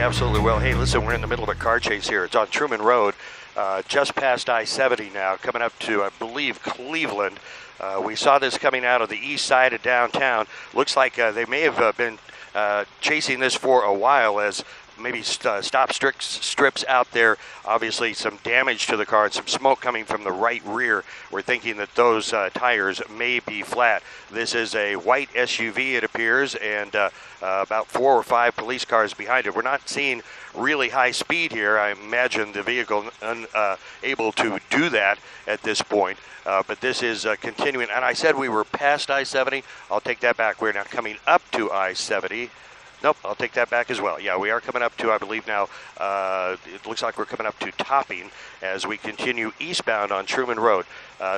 Absolutely, absolutely. Well, hey, listen, we're in the middle of a car chase here. It's on Truman Road, just past I-70 now, coming up to, I believe, Cleveland. We saw this coming out of the east side of downtown. Looks like they may have been chasing this for a while, as maybe stop strips out there. Obviously some damage to the car and some smoke coming from the right rear. We're thinking that those tires may be flat. This is a white SUV, it appears, and about 4 or 5 police cars behind it. We're not seeing really high speed here. I imagine the vehicle unable to do that at this point. But this is continuing. And I said we were past I-70. I'll take that back. We're now coming up to I-70. Nope, I'll take that back as well. Yeah, we are coming up to, I believe now, it looks like we're coming up to Topping as we continue eastbound on Truman Road.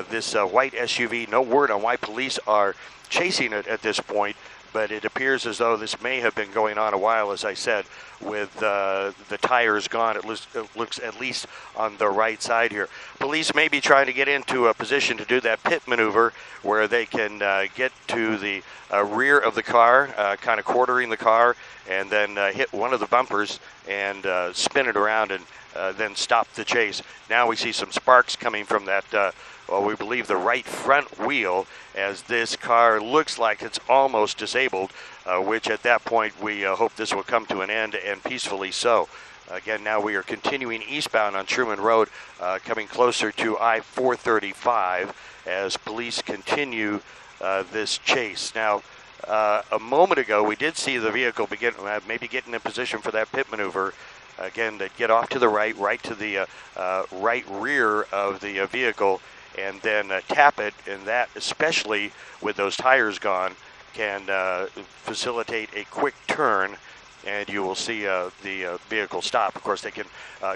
This white SUV, no word on why police are chasing it at this point, but it appears as though this may have been going on a while, as I said, with the tires gone. It looks at least on the right side here. Police may be trying to get into a position to do that pit maneuver where they can get to the rear of the car, kind of quartering the car, and then hit one of the bumpers and spin it around and then stop the chase. Now we see some sparks coming from that, well, we believe the right front wheel, as this car looks like it's almost disabled, which at that point we hope this will come to an end, and peacefully so. Again, now we are continuing eastbound on Truman Road, coming closer to I-435 as police continue this chase. Now, a moment ago, we did see the vehicle begin maybe getting in position for that pit maneuver. Again, to get off to the right to the right rear of the vehicle, and then tap it, and that, especially with those tires gone, can facilitate a quick turn, and you will see the vehicle stop. Of course, they can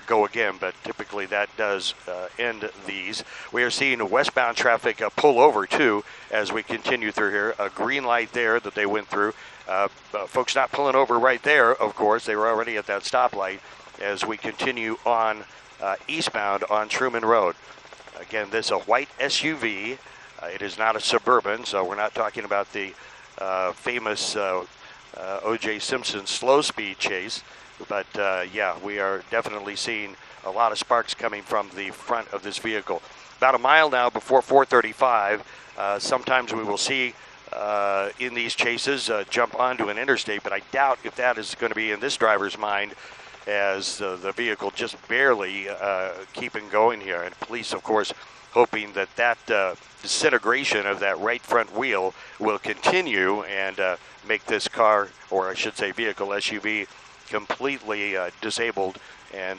go again, but typically that does end these. We are seeing westbound traffic pull over, too, as we continue through here. A green light there that they went through. Folks not pulling over right there, of course. They were already at that stoplight as we continue on eastbound on Truman Road. Again, this is a white SUV. It is not a Suburban, so we're not talking about the famous O.J. Simpson slow speed chase. But yeah, we are definitely seeing a lot of sparks coming from the front of this vehicle. About a mile now before 435. Sometimes we will see in these chases jump onto an interstate, but I doubt if that is going to be in this driver's mind, as the vehicle just barely keeping going here. And police, of course, hoping that that disintegration of that right front wheel will continue and make this car, or I should say vehicle, SUV, completely disabled and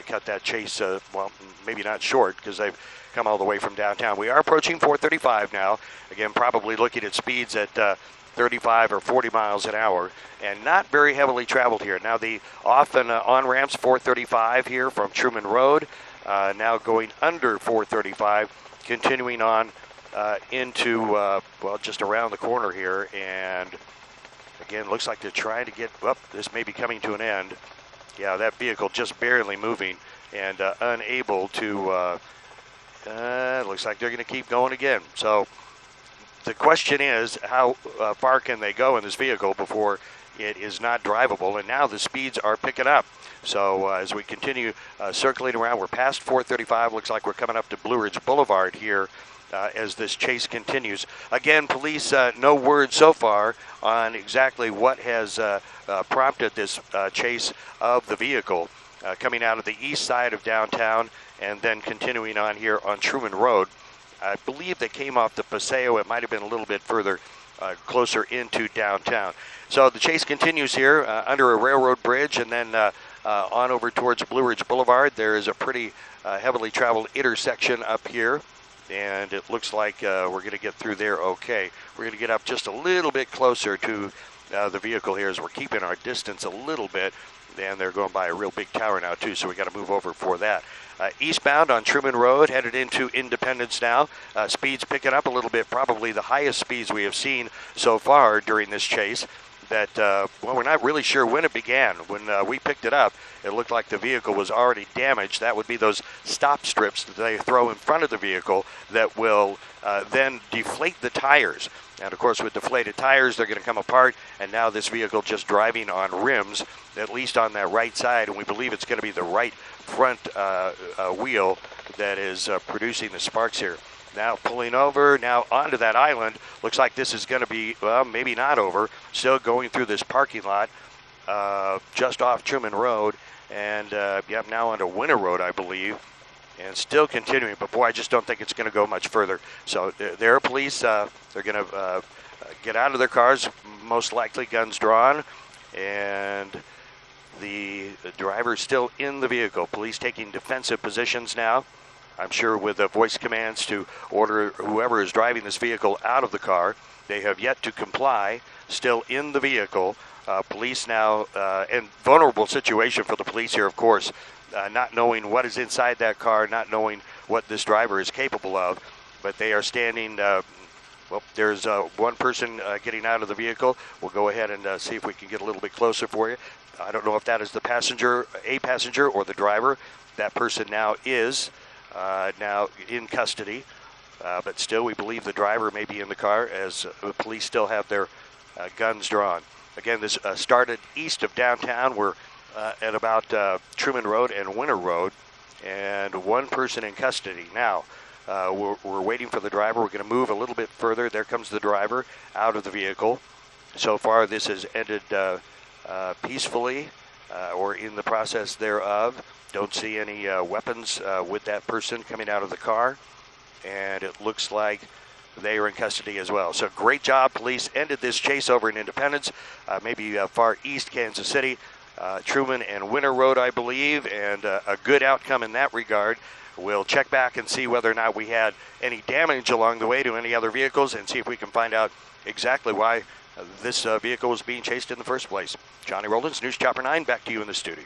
cut that chase, well, maybe not short, because they've come all the way from downtown. We are approaching 435 now. Again, probably looking at speeds at 35 or 40 miles an hour, and not very heavily traveled here. Now the off and on ramps, 435 here from Truman Road, now going under 435, continuing on into, well, just around the corner here. And again, looks like they're trying to get up. This may be coming to an end. Yeah, that vehicle just barely moving and unable to, looks like they're going to keep going again. So the question is, how far can they go in this vehicle before it is not drivable? And now the speeds are picking up. So as we continue circulating around, we're past 435. Looks like we're coming up to Blue Ridge Boulevard here as this chase continues. Again, police, no word so far on exactly what has prompted this chase of the vehicle coming out of the east side of downtown and then continuing on here on Truman Road. I believe they came off the Paseo. It might have been a little bit further closer into downtown. So the chase continues here under a railroad bridge, and then on over towards Blue Ridge Boulevard. There is a pretty heavily traveled intersection up here, and it looks like we're going to get through there okay. We're going to get up just a little bit closer to the vehicle here as we're keeping our distance a little bit. And they're going by a real big tower now, too, so we got to move over for that. Eastbound on Truman Road, headed into Independence now. Speeds picking up a little bit, probably the highest speeds we have seen so far during this chase. that, well, we're not really sure when it began. When we picked it up, it looked like the vehicle was already damaged. That would be those stop strips that they throw in front of the vehicle that will then deflate the tires. And of course, with deflated tires, they're going to come apart, and now this vehicle just driving on rims, at least on that right side, and we believe it's going to be the right front wheel that is producing the sparks here. Now pulling over, now onto that island. Looks like this is going to be, well, maybe not over. Still going through this parking lot just off Truman Road. And yep, now onto Winter Road, I believe. And still continuing. But boy, I just don't think it's going to go much further. So there are police. They're going to get out of their cars, most likely guns drawn. And the driver is still in the vehicle. Police taking defensive positions now. I'm sure with voice commands to order whoever is driving this vehicle out of the car. They have yet to comply, still in the vehicle. Police now, and vulnerable situation for the police here, of course, not knowing what is inside that car, not knowing what this driver is capable of. But they are standing, well, there's one person getting out of the vehicle. We'll go ahead and see if we can get a little bit closer for you. I don't know if that is the passenger, a passenger, or the driver. That person now is now in custody, but still we believe the driver may be in the car as the police still have their guns drawn. Again, this started east of downtown. We're at about Truman Road and Winter Road, and one person in custody. Now, we're waiting for the driver. We're going to move a little bit further. There comes the driver out of the vehicle. So far, this has ended peacefully or in the process thereof. Don't see any weapons with that person coming out of the car, and it looks like they are in custody as well. So great job. Police ended this chase over in Independence, maybe far east Kansas City, Truman and Winter Road, I believe, and a good outcome in that regard. We'll check back and see whether or not we had any damage along the way to any other vehicles and see if we can find out exactly why this vehicle was being chased in the first place. Johnny Rollins, News Chopper 9, back to you in the studio.